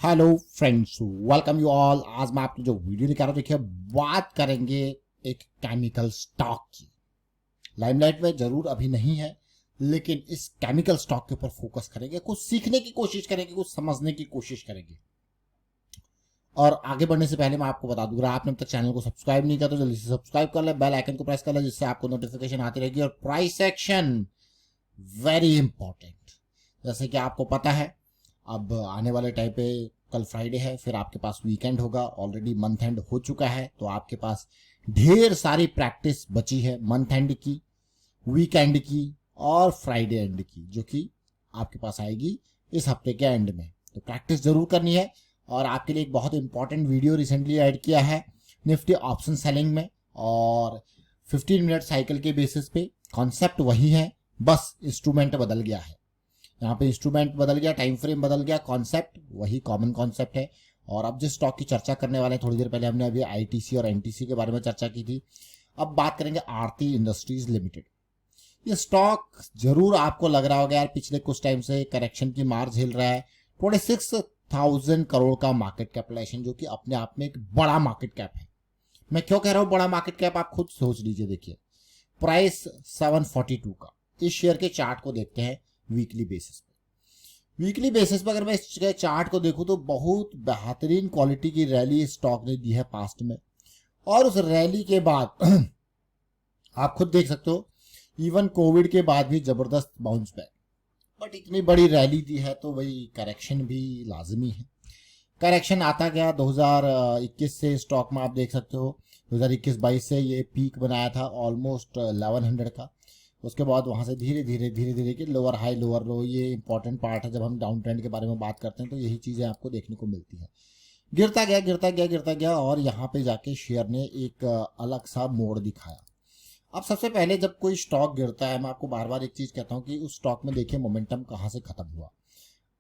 Hello friends, welcome you all. आज मैं आपको जो वीडियो लेकर आ रहा हूं, देखिए बात करेंगे एक केमिकल स्टॉक की। लाइमलाइट में जरूर अभी नहीं है, लेकिन इस केमिकल स्टॉक के ऊपर फोकस करेंगे, कुछ सीखने की कोशिश करेंगे, कुछ समझने की कोशिश करेंगे। और आगे बढ़ने से पहले मैं आपको बता दूं, अगर आपने अब तक चैनल को सब्सक्राइब नहीं किया तो जल्दी से सब्सक्राइब कर ले, बेल आइकन को प्रेस कर ले, जिससे आपको नोटिफिकेशन आती रहेगी। और प्राइस एक्शन वेरी इंपॉर्टेंट। जैसे कि आपको पता है, अब आने वाले टाइम पे कल फ्राइडे है, फिर आपके पास वीकेंड होगा। ऑलरेडी मंथ एंड हो चुका है, तो आपके पास ढेर सारी प्रैक्टिस बची है मंथ एंड की, वीकेंड की और फ्राइडे एंड की, जो कि आपके पास आएगी इस हफ्ते के एंड में। तो प्रैक्टिस जरूर करनी है। और आपके लिए एक बहुत इंपॉर्टेंट वीडियो रिसेंटली ऐड किया है निफ्टी ऑप्शन सेलिंग में, और 15 मिनट साइकिल के बेसिस पे। कॉन्सेप्ट वही है, बस इंस्ट्रूमेंट बदल गया है। यहाँ पे इंस्ट्रूमेंट बदल गया, टाइम फ्रेम बदल गया, कॉन्सेप्ट वही कॉमन कॉन्सेप्ट है। और अब जिस स्टॉक की चर्चा करने वाले हैं, थोड़ी देर पहले हमने अभी आईटीसी और एनटीसी के बारे में चर्चा की थी, अब बात करेंगे आरती इंडस्ट्रीज लिमिटेड। ये स्टॉक जरूर आपको लग रहा होगा यार, पिछले कुछ टाइम से करेक्शन की मार झेल रहा है। 26,000 करोड़ का मार्केट कैपिटलाइजेशन, जो कि अपने आप में एक बड़ा मार्केट कैप है। मैं क्यों कह रहा हूं बड़ा मार्केट कैप, आप खुद सोच लीजिए। देखिए प्राइस 742 का। इस शेयर के चार्ट को देखते हैं वीकली बेसिस पे। वीकली बेसिस पे अगर मैं इस चार्ट को देखूं तो बहुत बेहतरीन क्वालिटी की रैली स्टॉक ने दी है पास्ट में। और उस रैली के बाद आप खुद देख सकते हो, इवन कोविड के बाद भी जबरदस्त बाउंस बैक। बट इतनी बड़ी रैली दी है तो वही करेक्शन भी लाजमी है। करेक्शन आता गया 2021 से, स्टॉक में आप देख सकते हो 2021-22 से ये पीक बनाया था ऑलमोस्ट 1100 का। उसके बाद वहां से धीरे धीरे कि लोअर हाई लोअर लो, ये इंपॉर्टेंट पार्ट है। जब हम डाउन ट्रेंड के बारे में बात करते हैं तो यही चीजें आपको देखने को मिलती है। गिरता गया और यहाँ पे जाके शेयर ने एक अलग सा मोड़ दिखाया। अब सबसे पहले जब कोई स्टॉक गिरता है, मैं आपको बार बार एक चीज कहता हूँ कि उस स्टॉक में देखिए मोमेंटम कहाँ से खत्म हुआ।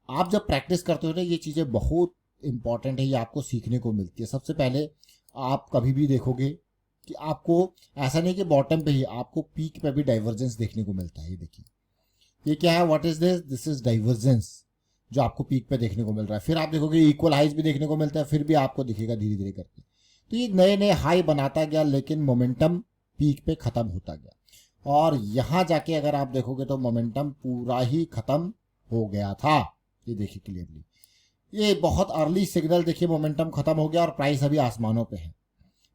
आप जब प्रैक्टिस करते हो ना, ये चीजें बहुत इंपॉर्टेंट है, ये आपको सीखने को मिलती है। सबसे पहले आप कभी भी देखोगे कि आपको ऐसा नहीं कि बॉटम पे ही, आपको पीक पे भी डाइवर्जेंस देखने को मिलता है। ये देखिए, ये क्या है, what is this, this is divergence, जो आपको पीक पे देखने को मिल रहा है। फिर आप देखोगे इक्वल हाइज भी देखने को मिलता है, फिर भी आपको दिखेगा धीरे धीरे करके। तो ये नए नए हाई बनाता गया, लेकिन मोमेंटम पीक पे खत्म होता गया। और यहां जाके अगर आप देखोगे तो मोमेंटम पूरा ही खत्म हो गया था। ये देखिए क्लियरली, ये बहुत अर्ली सिग्नल, देखिए मोमेंटम खत्म हो गया और प्राइस अभी आसमानों पे है।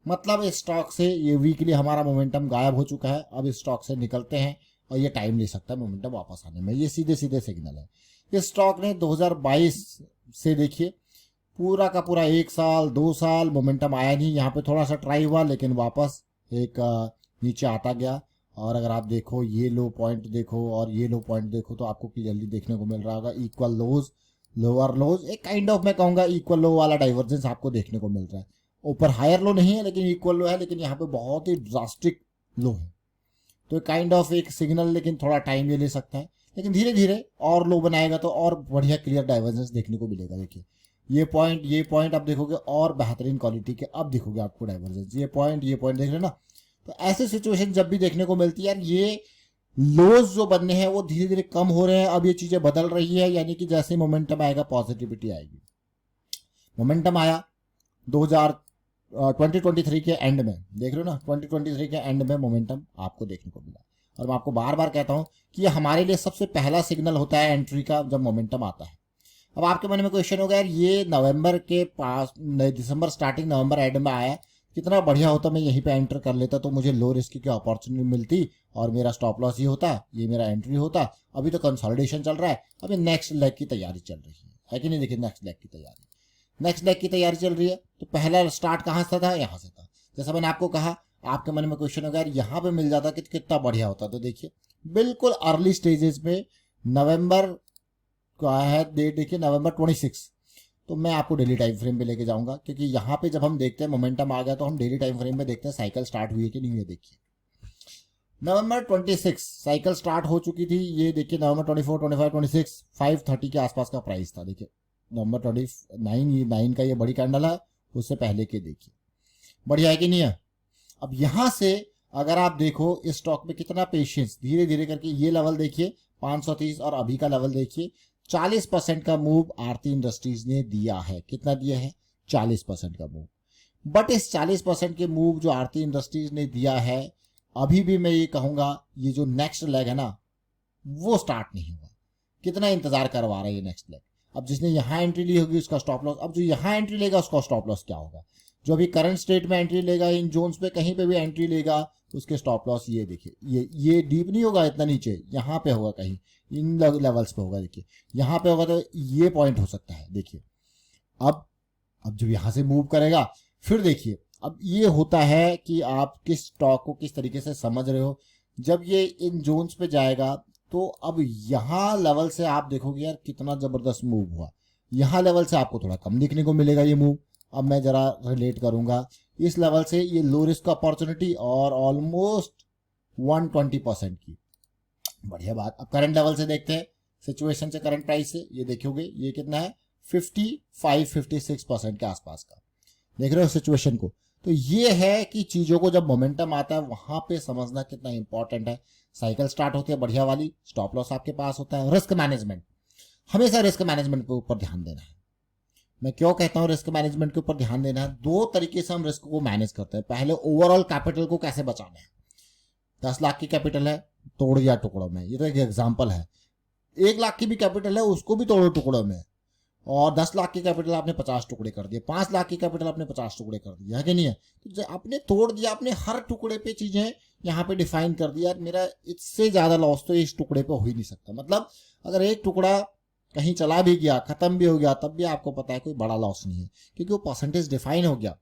मतलब इस स्टॉक से ये वीकली हमारा मोमेंटम गायब हो चुका है। अब इस स्टॉक से निकलते हैं और ये टाइम ले सकता है मोमेंटम वापस आने में। ये सीधे सीधे सिग्नल है। इस स्टॉक ने 2022 से देखिए पूरा का पूरा 1 साल 2 साल मोमेंटम आया नहीं। यहाँ पे थोड़ा सा ट्राई हुआ, लेकिन वापस एक नीचे आता गया। और अगर आप देखो ये लो पॉइंट देखो और ये लो पॉइंट देखो, तो आपको क्लियरली देखने को मिल रहा होगा इक्वल लोज लोअर लोज, एक काइंड ऑफ मैं कहूंगा इक्वल लो वाला डाइवर्जेंस आपको देखने को मिल रहा है। ऊपर हायर लो नहीं है, लेकिन इक्वल लो है, लेकिन यहाँ पे बहुत ही ड्रास्टिक लो है। तो काइंड ऑफ एक सिग्नल, लेकिन थोड़ा टाइम ये ले सकता है। लेकिन धीरे धीरे और लो बनाएगा तो और बढ़िया क्लियर डाइवर्जेंस देखने को मिलेगा। देखिए ये पॉइंट आप देखोगे और बेहतरीन क्वालिटी के अब दिखोगे आपको डाइवर्जेंस। ये पॉइंट देख रहे हो ना। तो ऐसे सिचुएशन जब भी देखने को मिलती है यार, ये लोज जो बनने हैं वो धीरे धीरे कम हो रहे हैं। अब ये चीजें बदल रही है, यानी कि जैसे मोमेंटम आएगा पॉजिटिविटी आएगी। मोमेंटम आया 2023 के एंड में, देख रहे हो ना, 2023 के एंड में मोमेंटम आपको देखने को मिला। और मैं आपको बार बार कहता हूं कि ये हमारे लिए सबसे पहला सिग्नल होता है एंट्री का, जब मोमेंटम आता है। अब आपके मन में क्वेश्चन होगा यार, ये नवंबर के पास, दिसंबर स्टार्टिंग नवंबर एंड में आया, कितना बढ़िया होता मैं यहीं पे एंटर कर लेता तो मुझे लो रिस्क की अपॉर्चुनिटी मिलती और मेरा स्टॉप लॉस ही होता, ये मेरा एंट्री होता। अभी तो कंसोलिडेशन चल रहा है, अभी नेक्स्ट लेग की तैयारी चल रही है कि नहीं। देखिए नेक्स्ट लेग की तैयारी चल रही है। तो पहला स्टार्ट कहाँ से था, यहाँ से था। जैसा मैंने आपको कहा, आपके मन में क्वेश्चन होगा यार यहाँ पे मिल जाता कितना बढ़िया होता। तो देखिए बिल्कुल अर्ली स्टेजेस में नवंबर का है डेट, देखिए नवंबर 26। तो मैं आपको डेली टाइम फ्रेम पे लेके जाऊंगा, क्योंकि यहाँ पे जब हम देखते हैं मोमेंटम आ गया तो हम डेली टाइम फ्रेम में देखते हैं साइकिल स्टार्ट हुई है कि नहीं हुई है। देखिए नवंबर 26 साइकिल स्टार्ट हो चुकी थी। ये देखिए नवंबर 24, 25, 26 530 के आसपास का प्राइस था। देखिए नवंबर 29 का ये बड़ी कैंडल है, उससे पहले के देखिए बढ़िया है कि नहीं है। अब यहां से अगर आप देखो इस स्टॉक में कितना पेशेंस, धीरे धीरे करके ये लेवल देखिए 530 और अभी का लेवल देखिए 40% का मूव आरती इंडस्ट्रीज ने दिया है। कितना दिया है? 40% का मूव। बट इस 40% के मूव जो आरती इंडस्ट्रीज ने दिया है, अभी भी मैं ये कहूंगा ये जो नेक्स्ट लेग है ना, वो स्टार्ट नहीं हुआ। कितना इंतजार करवा रहा है ये नेक्स्ट लेग। अब जिसने यहां एंट्री ली होगी उसका स्टॉप लॉस, अब जो यहां एंट्री लेगा उसका स्टॉप लॉस क्या होगा? जो अभी करंट स्टेट में एंट्री लेगा, इन जोन्स पे कहीं पे भी एंट्री लेगा, उसके स्टॉप लॉस ये देखिए, ये डीप नहीं होगा इतना नीचे, यहाँ पे होगा कहीं इन लेवल्स पे होगा। देखिए यहाँ पे होगा तो ये पॉइंट हो सकता है। देखिए अब जब यहां से मूव करेगा, फिर देखिए अब ये होता है कि आप किस स्टॉक को किस तरीके से समझ रहे हो। जब ये इन जोन्स पे जाएगा तो अब यहाँ लेवल से आप देखोगे यार कितना जबरदस्त मूव हुआ। यहाँ लेवल से आपको थोड़ा कम देखने को मिलेगा ये मूव। अब मैं जरा रिलेट करूंगा, इस लेवल से ये लो रिस्क अपॉर्चुनिटी और ऑलमोस्ट 120% की, बढ़िया बात। अब करंट लेवल से देखते हैं, सिचुएशन से करंट प्राइस से ये देखोगे ये कितना है, 55-56% के आसपास का। देख रहे हो सिचुएशन को? तो ये है कि चीजों को जब मोमेंटम आता है वहां पे समझना कितना इंपॉर्टेंट है। साइकिल स्टार्ट होती है बढ़िया वाली, स्टॉप लॉस आपके पास होता है। रिस्क मैनेजमेंट, हमेशा रिस्क मैनेजमेंट के ऊपर ध्यान देना है। मैं क्यों कहता हूं रिस्क मैनेजमेंट के ऊपर ध्यान देना है? दो तरीके से हम रिस्क को मैनेज करते हैं। पहले ओवरऑल कैपिटल को कैसे बचाना है। 10 लाख की कैपिटल है, तोड़ दिया टुकड़ों में, ये तो एक एग्जाम्पल है। 1 लाख की भी कैपिटल है, उसको भी तोड़ो टुकड़ों में। और 10 लाख की कैपिटल आपने 50 टुकड़े कर दिए, 5 लाख की कैपिटल आपने 50 टुकड़े कर दिया है कि नहीं है? तो आपने तोड़ दिया, आपने हर टुकड़े पे चीजें यहाँ पे डिफाइन कर दिया। मेरा इससे ज्यादा लॉस तो इस टुकड़े पे हो ही नहीं सकता। मतलब अगर एक टुकड़ा कहीं चला भी गया, खत्म भी हो गया, तब भी आपको पता है कोई बड़ा लॉस नहीं है, क्योंकि वो परसेंटेज डिफाइन हो गया।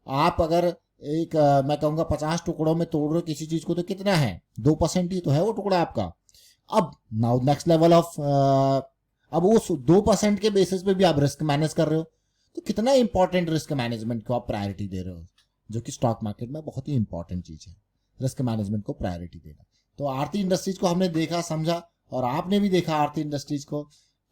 आप अगर एक मैं कहूंगा 50 टुकड़ों में तोड़ रहे हो किसी चीज को, तो कितना है? 2% ही तो है वो टुकड़ा आपका। अब नाउ नेक्स्ट लेवल ऑफ, अब उस 2% के बेसिस पे भी आप रिस्क मैनेज कर रहे हो, तो कितना इंपॉर्टेंट रिस्क मैनेजमेंट को आप प्रायोरिटी दे रहे हो, जो कि स्टॉक मार्केट में बहुत ही इंपॉर्टेंट चीज है, रिस्क मैनेजमेंट को प्रायोरिटी देना। तो आरती इंडस्ट्रीज को हमने देखा समझा, और आपने भी देखा आरती इंडस्ट्रीज को।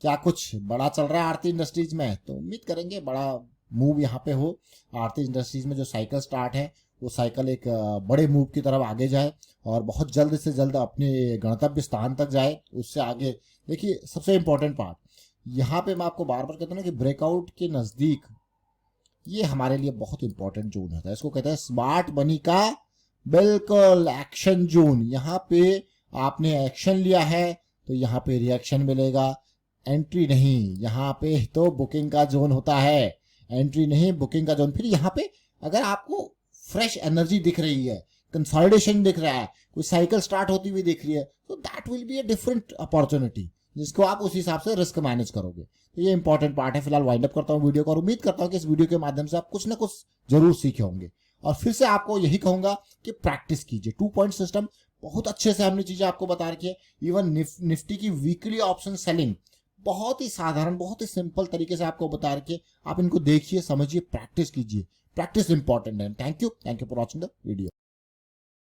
क्या कुछ बड़ा चल रहा है आरती इंडस्ट्रीज में? तो उम्मीद करेंगे बड़ा मूव यहाँ पे हो। आरती इंडस्ट्रीज में जो साइकिल स्टार्ट है, वो साइकिल एक बड़े मूव की तरफ आगे जाए और बहुत जल्द से जल्द अपने गंतव्य स्थान तक जाए। उससे आगे देखिए, सबसे इंपॉर्टेंट पार्ट यहाँ पे मैं आपको बार बार कहता हूँ कि ब्रेकआउट के नजदीक ये हमारे लिए बहुत इंपॉर्टेंट जोन होता है। इसको कहते हैं स्मार्ट मनी का बिल्कुल एक्शन जोन। यहाँ पे आपने एक्शन लिया है तो यहाँ पे रिएक्शन मिलेगा, एंट्री नहीं। यहाँ पे तो बुकिंग का जोन होता है, एंट्री नहीं बुकिंग का जोन। फिर यहाँ पे अगर आपको फ्रेश एनर्जी दिख रही है, कंसोलिडेशन दिख रहा है, कोई साइकिल स्टार्ट होती हुई दिख रही है, तो that will be a different opportunity, जिसको आप उस हिसाब से रिस्क मैनेज करोगे। तो ये इंपॉर्टेंट पार्ट है। फिलहाल वाइंड अप करता हूँ वीडियो को, और उम्मीद करता हूँ कि इस वीडियो के माध्यम से आप कुछ ना कुछ जरूर सीखे होंगे। और फिर से आपको यही कहूंगा कि प्रैक्टिस कीजिए। 2 पॉइंट सिस्टम बहुत अच्छे से हमने चीजें आपको बता रखी है। इवन निफ्टी की वीकली ऑप्शन सेलिंग बहुत ही साधारण, बहुत ही सिंपल तरीके से आपको बता रखिए। आप इनको देखिए, समझिए, प्रैक्टिस कीजिए। प्रैक्टिस इंपॉर्टेंट है। Thank you for watching the video.